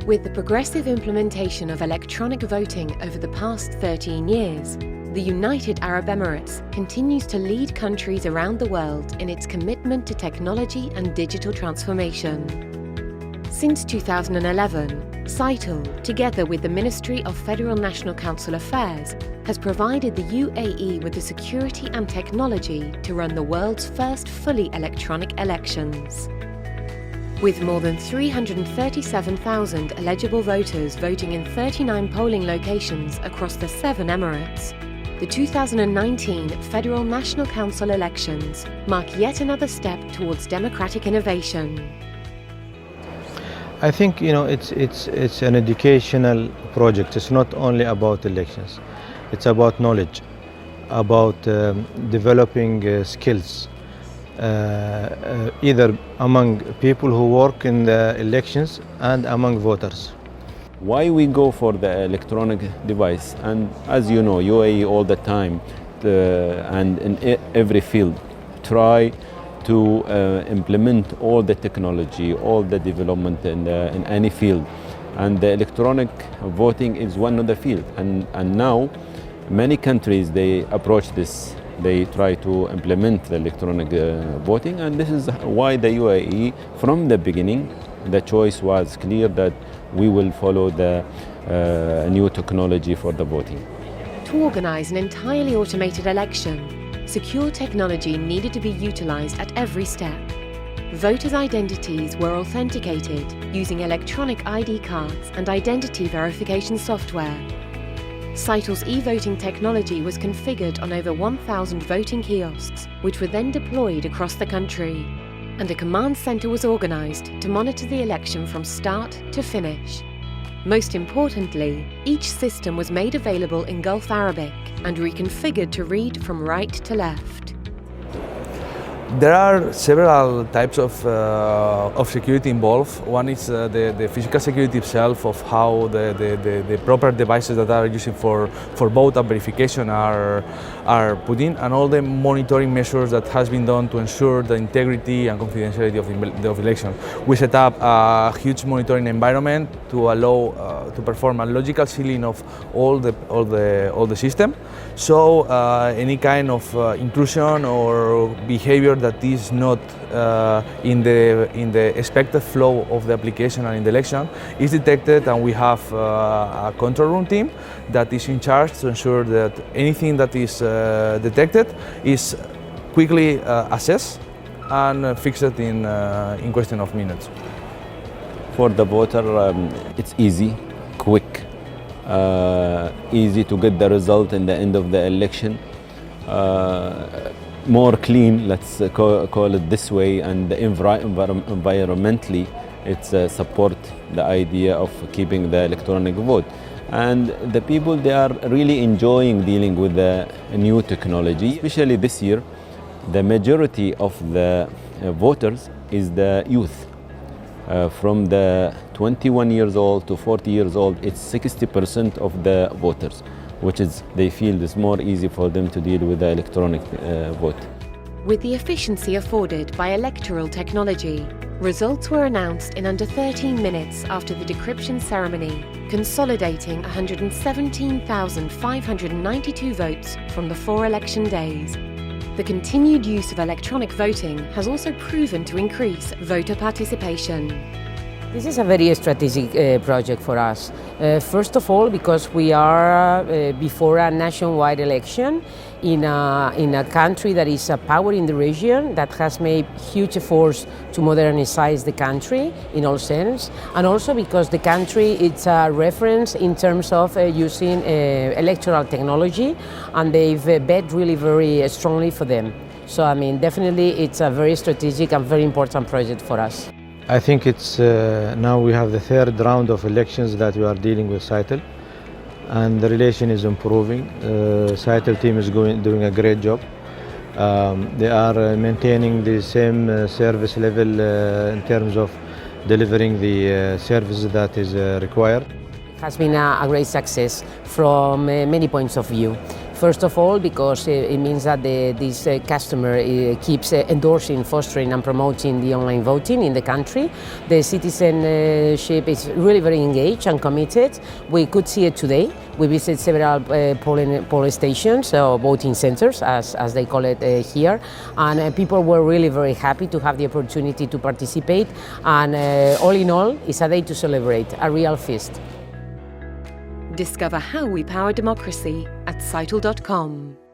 With the progressive implementation of electronic voting over the past 13 years, the United Arab Emirates continues to lead countries around the world in its commitment to technology and digital transformation. Since 2011, Scytl, together with the Ministry of Federal National Council Affairs, has provided the UAE with the security and technology to run the world's first fully electronic elections. With more than 337,000 eligible voters voting in 39 polling locations across the 7 Emirates, the 2019 Federal National Council elections mark yet another step towards democratic innovation. I think it's an educational project. It's not only about elections. It's about knowledge, about developing skills. Either among people who work in the elections and among voters. Why we go for the electronic device? And as you know, UAE all the time and in every field try to implement all the technology, all the development in any field. And the electronic voting is one of the fields. And now many countries, they approach this. They try to implement the electronic voting, and this is why the UAE, from the beginning, the choice was clear that we will follow the new technology for the voting. To organize an entirely automated election, secure technology needed to be utilized at every step. Voters' identities were authenticated using electronic ID cards and identity verification software. Scytl's e-voting technology was configured on over 1,000 voting kiosks, which were then deployed across the country. And a command center was organized to monitor the election from start to finish. Most importantly, each system was made available in Gulf Arabic and reconfigured to read from right to left. There are several types of security involved. One is the physical security itself of how the proper devices that are used for vote and verification are put in, and all the monitoring measures that has been done to ensure the integrity and confidentiality of election. We set up a huge monitoring environment to allow to perform a logical sealing of all the system. So any kind of intrusion or behavior that is not in the expected flow of the application and in the election is detected, and we have a control room team that is in charge to ensure that anything that is detected is quickly assessed and fixed in question of minutes. For the voter, it's easy, quick, easy to get the result in the end of the election. More clean, let's call it this way, and environmentally it's support the idea of keeping the electronic vote. And the people, they are really enjoying dealing with the new technology. Especially this year, the majority of the voters is the youth. From the 21 years old to 40 years old, it's 60% of the voters, which is, they feel it's more easy for them to deal with the electronic vote. With the efficiency afforded by electoral technology, results were announced in under 13 minutes after the decryption ceremony, consolidating 117,592 votes from the 4 election days. The continued use of electronic voting has also proven to increase voter participation. This is a very strategic project for us. First of all, because we are before a nationwide election in a country that is a power in the region, that has made huge efforts to modernize the country in all sense, and also because the country is a reference in terms of using electoral technology, and they've bet really very strongly for them. So I mean, definitely it's a very strategic and very important project for us. I think it's now we have the 3rd round of elections that we are dealing with Scytl, and the relation is improving. Scytl team is doing a great job. They are maintaining the same service level in terms of delivering the services that is required. It has been a great success from many points of view. First of all, because it means that this customer keeps endorsing, fostering and promoting the online voting in the country. The citizenship is really very engaged and committed. We could see it today. We visited several polling stations, or voting centers, as they call it here, and people were really very happy to have the opportunity to participate. And all in all, it's a day to celebrate, a real feast. Discover how we power democracy at Scytl.com.